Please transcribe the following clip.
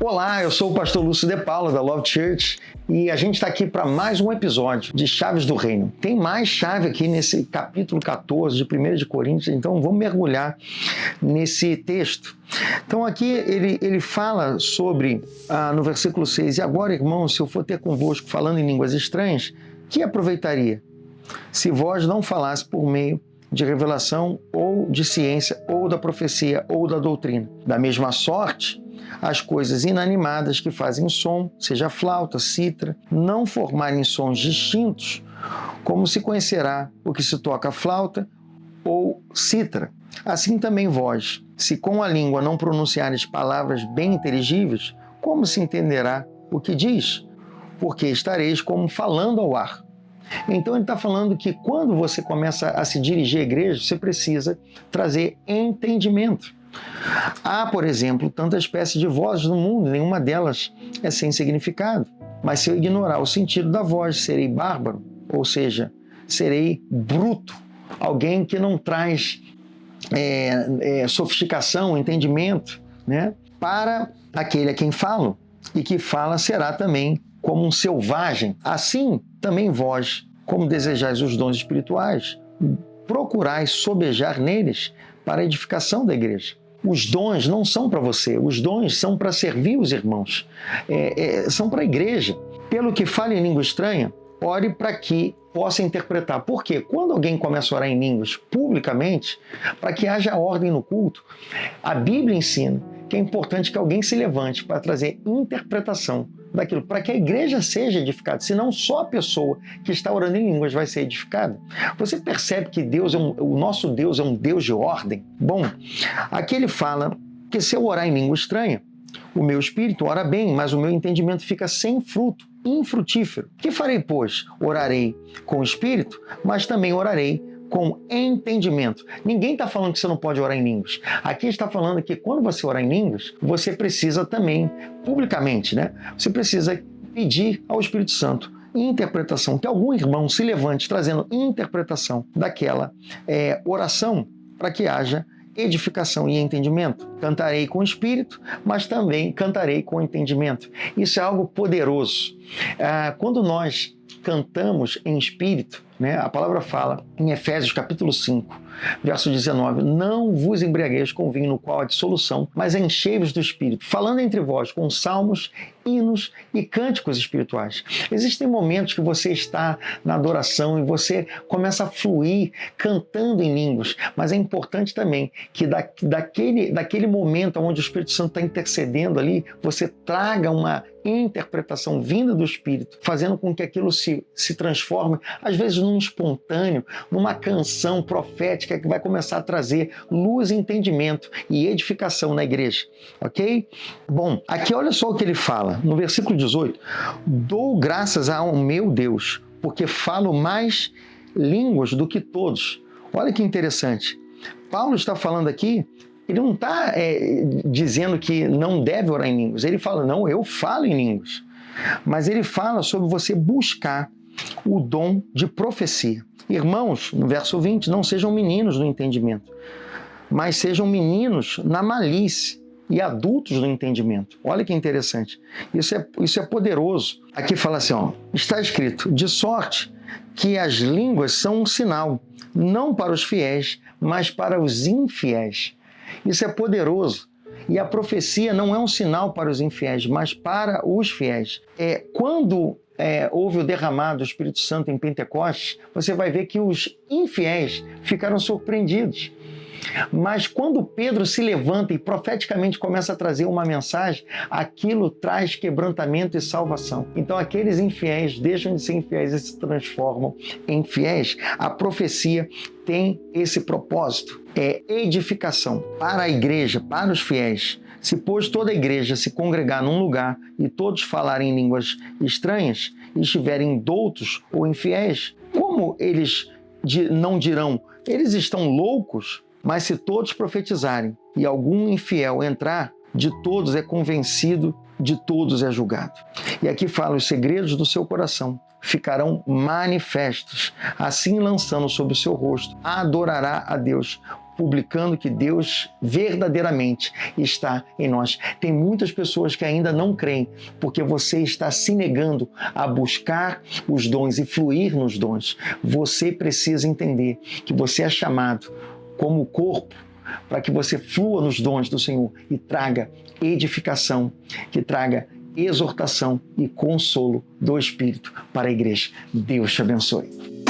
Olá, eu sou o pastor Lúcio de Paula da Love Church e a gente está aqui para mais um episódio de Chaves do Reino. Tem mais chave aqui nesse capítulo 14 de 1 de Coríntios, então vamos mergulhar nesse texto. Então aqui ele fala sobre, no versículo 6, e agora, irmãos, se eu for ter convosco falando em línguas estranhas, que aproveitaria se vós não falasse por meio de revelação ou de ciência ou da profecia ou da doutrina? Da mesma sorte, as coisas inanimadas que fazem som, seja flauta, cítara, não formarem sons distintos, como se conhecerá o que se toca flauta ou cítara. Assim também vós, se com a língua não pronunciares palavras bem inteligíveis, como se entenderá o que diz? Porque estareis como falando ao ar. Então ele está falando que quando você começa a se dirigir à igreja, você precisa trazer entendimento. Há, por exemplo, tantas espécies de vozes no mundo, nenhuma delas é sem significado. Mas se eu ignorar o sentido da voz, serei bárbaro, ou seja, serei bruto, alguém que não traz sofisticação, entendimento, né? Para aquele a quem falo, e que fala será também como um selvagem. Assim, também vós, como desejais os dons espirituais, procurais sobejar neles para a edificação da igreja. Os dons não são para você, os dons são para servir os irmãos, são para a igreja. Pelo que fale em língua estranha, ore para que possa interpretar. Porque quando alguém começa a orar em línguas publicamente, para que haja ordem no culto, a Bíblia ensina que é importante que alguém se levante para trazer interpretação daquilo, para que a igreja seja edificada, senão só a pessoa que está orando em línguas vai ser edificada. Você percebe que o nosso Deus é um Deus de ordem? Bom, aqui ele fala que se eu orar em língua estranha, o meu espírito ora bem, mas o meu entendimento fica sem fruto, infrutífero. Que farei, pois? Orarei com o espírito, mas também orarei com entendimento. Ninguém está falando que você não pode orar em línguas. Aqui está falando que quando você orar em línguas, você precisa também, publicamente, né? Você precisa pedir ao Espírito Santo interpretação, que algum irmão se levante trazendo interpretação daquela oração para que haja edificação e entendimento. Cantarei com o espírito, mas também cantarei com entendimento. Isso é algo poderoso. Quando nós cantamos em espírito, né, a palavra fala em Efésios capítulo 5, verso 19, não vos embriagueis com vinho no qual há dissolução, mas enchei-vos do Espírito, falando entre vós com salmos, hinos e cânticos espirituais. Existem momentos que você está na adoração e você começa a fluir cantando em línguas, mas é importante também que daquele momento onde o Espírito Santo está intercedendo ali, você traga uma interpretação vinda do Espírito, fazendo com que aquilo se transforme, às vezes num espontâneo, numa canção profética que vai começar a trazer luz, entendimento e edificação na igreja, ok? Bom, aqui olha só o que ele fala, no versículo 18, dou graças ao meu Deus, porque falo mais línguas do que todos. Olha que interessante, Paulo está falando aqui, ele não está dizendo que não deve orar em línguas, ele fala, não, eu falo em línguas, mas ele fala sobre você buscar o dom de profecia. Irmãos, no verso 20, não sejam meninos no entendimento, mas sejam meninos na malícia e adultos no entendimento. Olha que interessante. Isso é poderoso. Aqui fala assim, está escrito, de sorte que as línguas são um sinal, não para os fiéis, mas para os infiéis. Isso é poderoso. E a profecia não é um sinal para os infiéis, mas para os fiéis. Quando houve o derramado do Espírito Santo em Pentecostes, você vai ver que os infiéis ficaram surpreendidos. Mas quando Pedro se levanta e profeticamente começa a trazer uma mensagem, aquilo traz quebrantamento e salvação. Então aqueles infiéis deixam de ser infiéis e se transformam em fiéis. A profecia tem esse propósito, edificação para a igreja, para os fiéis. Se, pois, toda a igreja se congregar num lugar e todos falarem línguas estranhas e estiverem doutos ou infiéis, como eles não dirão, eles estão loucos? Mas se todos profetizarem e algum infiel entrar, de todos é convencido, de todos é julgado. E aqui fala, os segredos do seu coração ficarão manifestos. Assim, lançando sobre o seu rosto, adorará a Deus publicando que Deus verdadeiramente está em nós. Tem muitas pessoas que ainda não creem, porque você está se negando a buscar os dons e fluir nos dons. Você precisa entender que você é chamado como corpo para que você flua nos dons do Senhor e traga edificação, que traga exortação e consolo do Espírito para a igreja. Deus te abençoe.